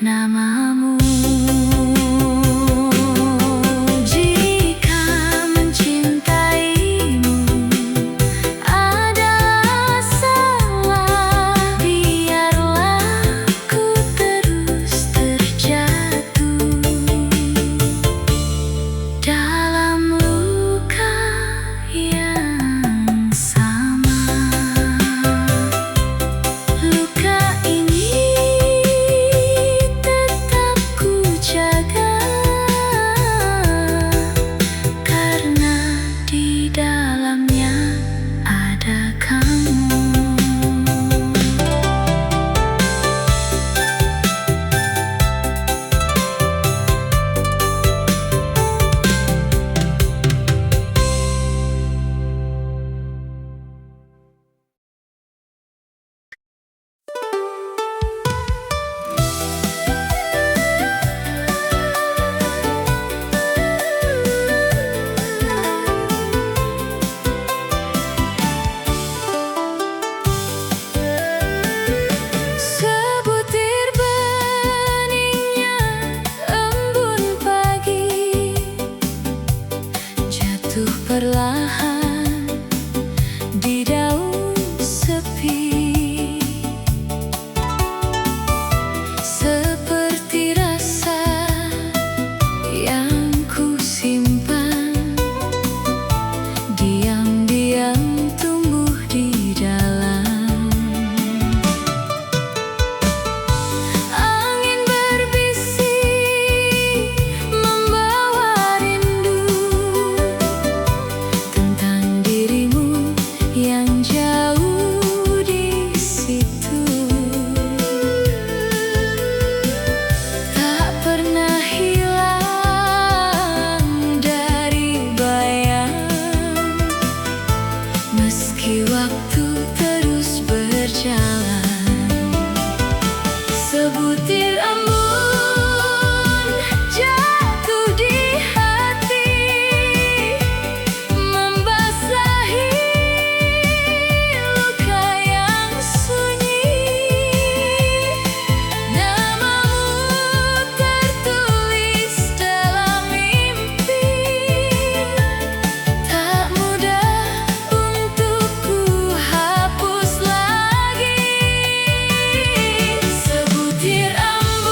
namamu. Jika mencintaimu adalah salah, biarlah ku terus terjatuh dalam luka yang sama. Luka ini tetap ku jaga, karena di dalamnya ada kamu. Sebutir beningnya embun pagi jatuh perlahan di daun sepi, seperti rasa yang ku simpan diam-diam tumbuh di dalam. Angin berbisik membawa rindu tentang dirimu yang jauh di situ. Tak pernah hilang dari bayang, meski waktu terus berjalan. Sebutir embun jatuh di hati, membasahi luka yang sunyi. Namamu tertulis dalam mimpi, tak mudah untuk ku hapus lagi. Sebutir embun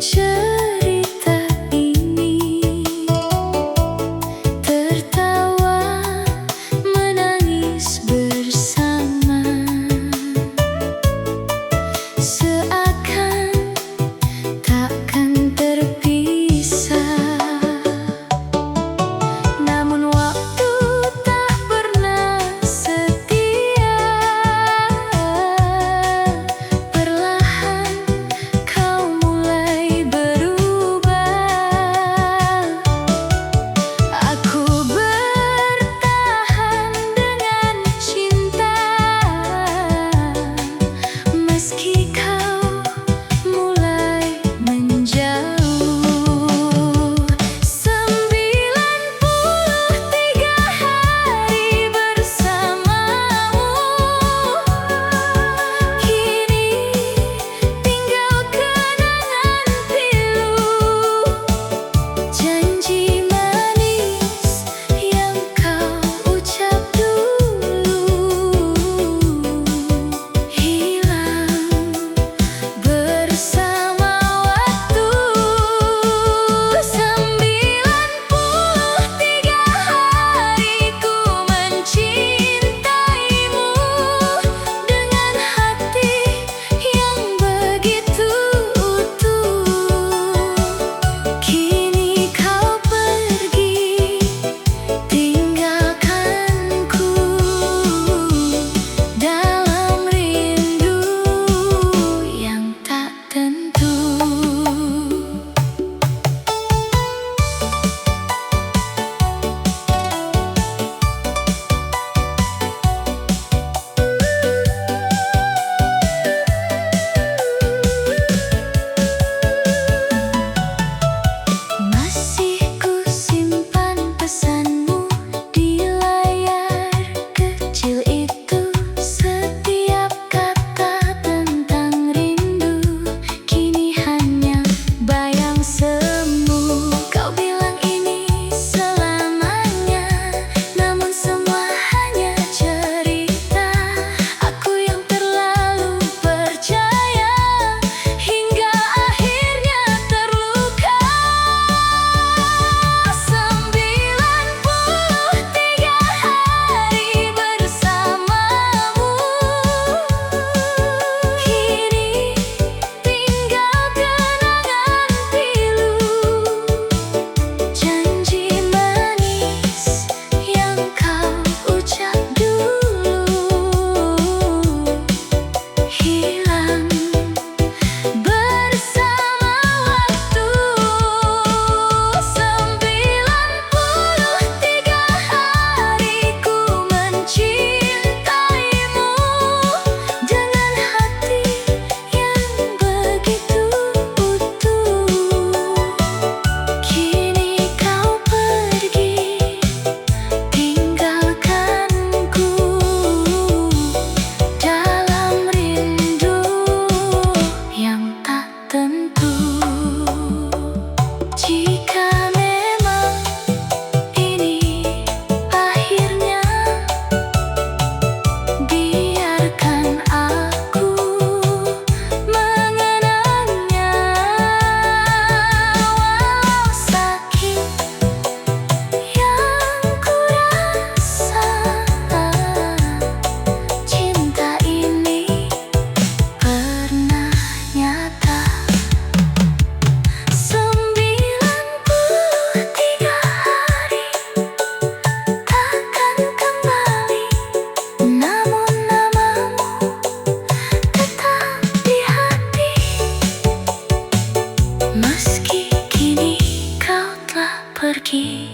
cerita ini, tertawa menangis bersama, seakan takkan terpisah. Namun waktu tak pernah setia, perlahan kau mulai berubah. Aku bertahan dengan cinta, meski kau mulai menjauh. 93 hari bersamamu, kini tinggal kenangan pilu. Janji manis yang kau ucap dulu, hilang bersama waktu. 93 hari ku mencintaimu dengan hati yang begitu utuh. Kini kau pergi, tinggalkanku dalam rindu yang tak tentu. Masih ku simpan pesanmu di layar kecil itu. Setiap kata tentang rindu kini hanya bayang semu. Kau bilang ini selamanya, namun semua hanya cerita. Aku yang terlalu percaya hingga akhirnya terluka. 93 hari bersamamu, kini tinggal kenangan pilu. Janji manis yang kau ucap dulu, hilang bersama waktu. 93 hari ku mencintaimu dengan hati yang begitu utuh. Kini kau pergi, tinggalkanku dalam rindu yang tak tentu. Jika memang ini akhirnya, biarkan aku mengenangnya. Walau sakit yang ku rasa, cinta ini pernah nyata. 93 hari takkan kembali, namun namamu tetap di hati. Meski kini kau telah pergi,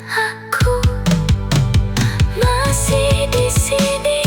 aku masih di sini.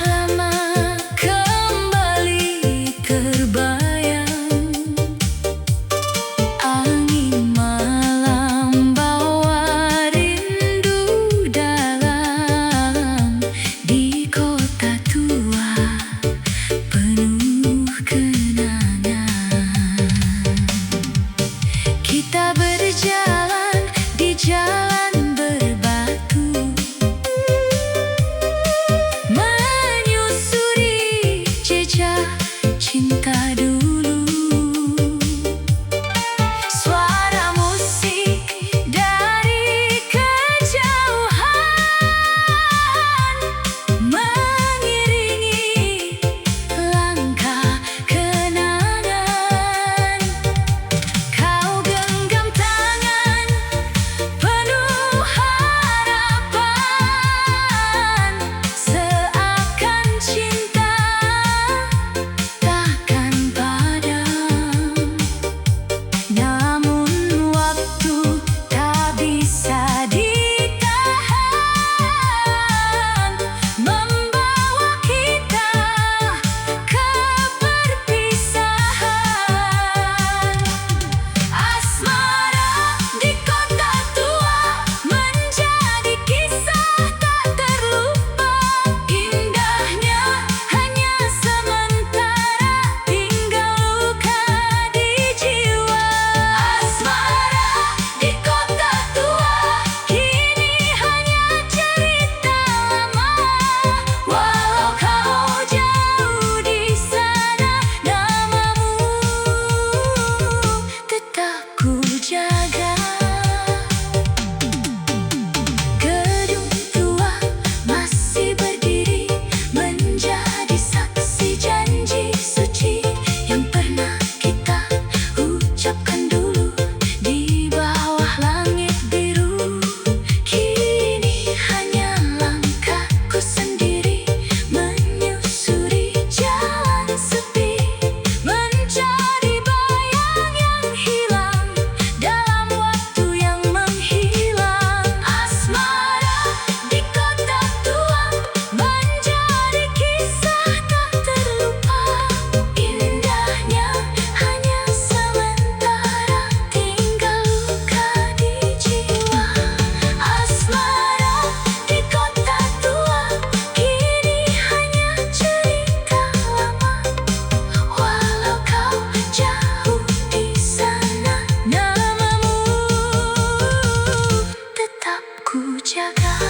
lama kembali terbayang. Angin malam bawa rindu dalam di kota tua penuh kenangan. Kita berjalan di jalan berbatu, menyusuri jejak cinta dulu. Suara musik dari kejauhan mengiringi langkah kenangan. Kau genggam tangan penuh harapan, seakan cinta takkan padam. Namun waktu tak bisa ditahan, membawa kita ke perpisahan. Asmara di kota tua menjadi kisah tak terlupa. Indahnya hanya sementara, tinggal luka di jiwa. Asmara di kota tua kini hanya cerita lama. Walau kau jauh di sana, namamu tetap ku jaga. Gedung tua masih berdiri, menjadi saksi janji suci yang pernah kita ucapkan dulu di bawah langit biru. Kini hanya langkahku sendiri menyusuri jalan sepi, mencari bayang yang hilang dalam waktu yang menghilang. Asmara di kota tua menjadi kisah tak terlupa. Indahnya hanya sementara, tinggal luka di jiwa. Asmara di kota tua kini hanya cerita lama. Walau kau jauh di sana, namamu tetap ku jaga.